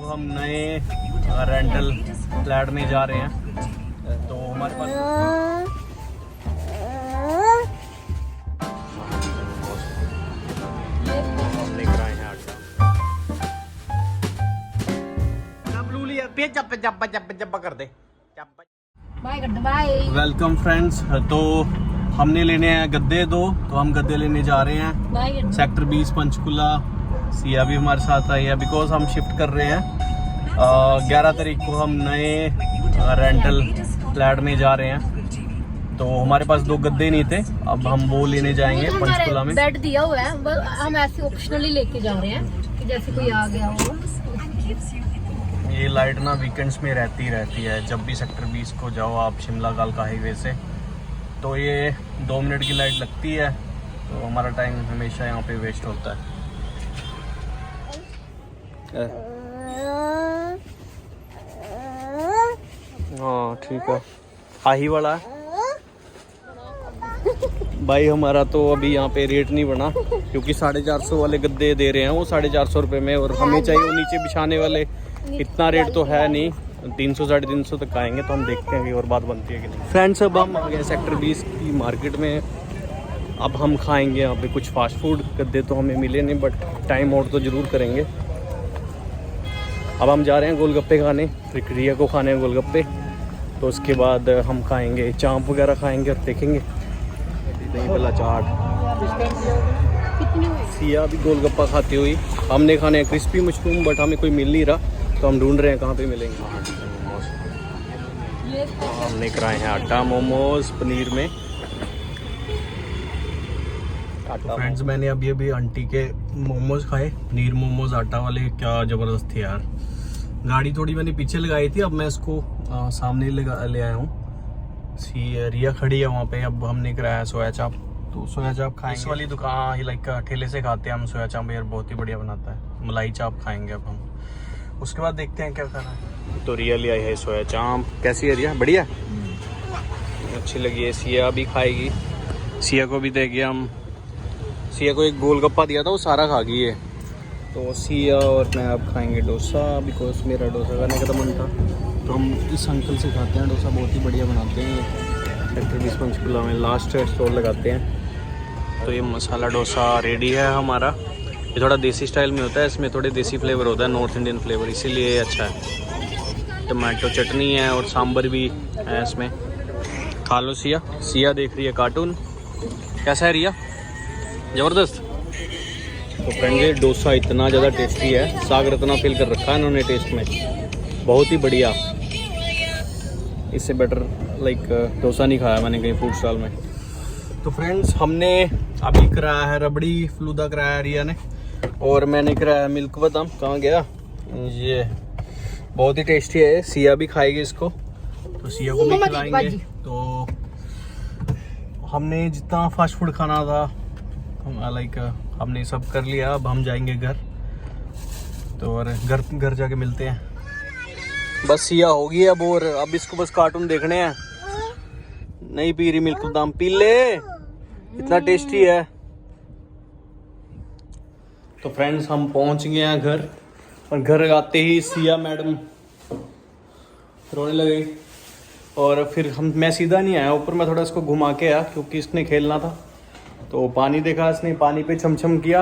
को हम नए रेंटल फ्लैट में जा रहे हैं, तो हमारे पास हम लेकर आए हैं आटा। कर दे वेलकम फ्रेंड्स। तो हमने लेने हैं गद्दे दो, तो हम गद्दे लेने जा रहे हैं सेक्टर 20 पंचकुला। सिया भी हमारे साथ आई है बिकॉज हम शिफ्ट कर रहे हैं। 11 तारीख को हम नए रेंटल फ्लैट में जा रहे हैं, तो हमारे पास दो गद्दे नहीं थे, अब हम वो लेने जाएंगे पंचकुला में। बेड दिया हुआ है, बस हम ऐसे ऑप्शनली लेके जा रहे हैं कि जैसे कोई आ गया हो। ये लाइट ना वीकेंड्स में रहती है, जब भी सेक्टर 20 को जाओ आप शिमला कालका हाईवे से, तो ये 2 मिनट की लाइट लगती है, तो हमारा टाइम हमेशा यहाँ पे वेस्ट होता है। हाँ ठीक है, आही वाला है भाई हमारा। तो अभी यहाँ पे रेट नहीं बना क्योंकि 450 वाले गद्दे दे रहे हैं वो 450 रुपये में, और हमें चाहिए वो नीचे बिछाने वाले। इतना रेट तो है नहीं, 300 350 तक आएंगे, तो हम देखते हैं कि और बात बनती है कि नहीं। फ्रेंड्स अब हम आ गए सेक्टर 20 की मार्केट में। अब हम खाएंगे यहाँ पे कुछ फास्ट फूड। गद्दे तो हमें मिले नहीं, बट टाइम आउट तो ज़रूर करेंगे। अब हम जा रहे हैं गोलगप्पे खाने, रिया को खाने हैं गोलगप्पे, तो उसके बाद हम खाएंगे चाँप वगैरह खाएंगे और देखेंगे दही भल्ला चाट। सिया भी गोलगप्पा खाती हुई। हमने खाने हैं क्रिस्पी मशरूम, बट हमें कोई मिल नहीं रहा, तो हम ढूंढ रहे हैं कहाँ पे मिलेंगे। हमने कराए हैं आटा मोमोज पनीर में। फ्रेंड्स मैंने अभी आंटी के मोमोज खाए, पनीर मोमोज आटा वाले, क्या ज़बरदस्त थे यार। गाड़ी थोड़ी मैंने पीछे लगाई थी, अब मैं इसको सामने ले आया हूँ। रिया खड़ी है वहाँ पे। अब हमने कराया सोया चाप, तो सोया चाप खाएंगे। इस वाली दुकान ही लाइक ठेले से खाते हैं हम सोया चाप, यार बहुत ही बढ़िया बनाता है। मलाई चाप खाएंगे अब हम, उसके बाद देखते हैं क्या खाना है। तो रिया ले आई है सोया चाप। कैसी है रिया? बढ़िया, अच्छी लगी है। सिया भी खाएगी, सिया को भी देंगे हम। सिया को एक गोलगप्पा दिया था, वो सारा खा गई है। तो सिया और मैं अब खाएंगे डोसा, बिकॉज मेरा डोसा खाने का तो मन था, तो हम इस अंकल से खाते हैं। डोसा बहुत ही बढ़िया बनाते हैं, सेक्टर 20 पंचकुला में लास्ट स्टॉल लगाते हैं। तो ये मसाला डोसा रेडी है हमारा। ये थोड़ा देसी स्टाइल में होता है, इसमें थोड़े देसी फ्लेवर होता है, नॉर्थ इंडियन फ्लेवर, इसीलिए अच्छा है। टमाटो चटनी है और सांभर भी है इसमें। खा लो सिया। सिया देख रही है कार्टून। कैसा है रिया? ज़बरदस्त। तो फ्रेंड ये डोसा इतना ज़्यादा टेस्टी है, सागर इतना फिल कर रखा है इन्होंने टेस्ट में, बहुत ही बढ़िया। इससे बेटर लाइक डोसा नहीं खाया मैंने कहीं फूड स्टॉल में। तो फ्रेंड्स हमने अभी कराया है रबड़ी फलूदा कराया रिया ने, और मैंने कराया मिल्क बादाम। कहाँ गया ये? बहुत ही टेस्टी है, सिया भी खाएगी इसको, तो सिया को भी खिलाएंगे। तो हमने जितना फास्ट फूड खाना था लाइक हमने सब कर लिया। अब हम जाएंगे घर, तो और घर जाके मिलते हैं। बस सिया होगी अब, और अब इसको बस कार्टून देखने हैं। नहीं पी रही मिल्क बादाम, पी ले, इतना टेस्टी है। तो फ्रेंड्स हम पहुंच गए हैं घर, और घर आते ही सिया मैडम रोने लगी, और फिर मैं सीधा नहीं आया ऊपर, मैं थोड़ा इसको घुमा के आया क्योंकि इसने खेलना था। तो पानी देखा इसने, पानी पे छमछम किया,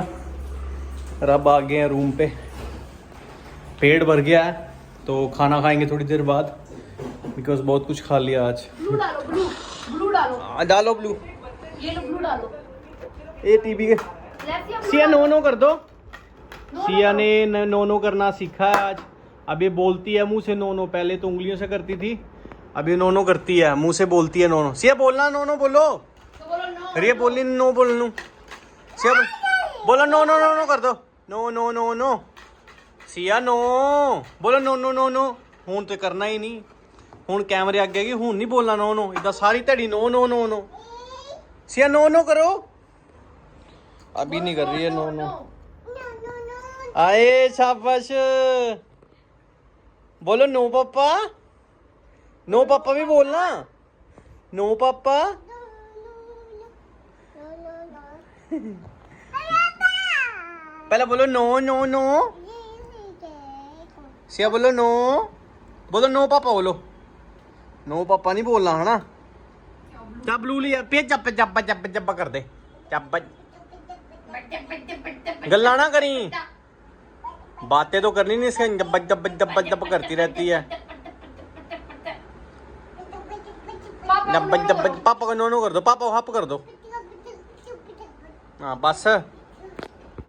और अब आ गए हैं रूम पे। पेट भर गया है, तो खाना खाएंगे थोड़ी देर बाद, बिकॉज बहुत कुछ खा लिया आज। ब्लू डालो, ब्लू डालो। डालो ब्लू, ये लो ब्लू डालो। ये टीवी के सिया नो कर दो। सिया ने नो करना सीखा है आज। अब ये बोलती है मुंह से नो। पहले तो उंगलियों से करती थी, अब ये नो करती है, मुंह से बोलती है नो। सिया बोलना नो बोलो। रिया बोली नो बोलनू। सिया बोलो नो कर दो। नो सिया नो बोलो नो। हूं तो करना ही नहीं, हूं कैमरे आगे कि हूं नहीं बोलना नो। इदा सारी धड़ी नो। सिया नो करो। अभी नहीं कर रही है नो। आए शाबाश, बोलो नो पापा। नो पापा भी बोलना, नो पापा। पहले बोलो नो। सिया बोलो नो पापा बोलो। नो पापा नहीं बोलना है ना। जब ब्लू लिया फिर जब जब जब जब कर दे जब गल्ला ना करी, बातें तो करनी नहीं इसके जब जब जब जब करती रहती है। जब जब पापा को नो कर दो, पापा को हप कर दो। हाँ बस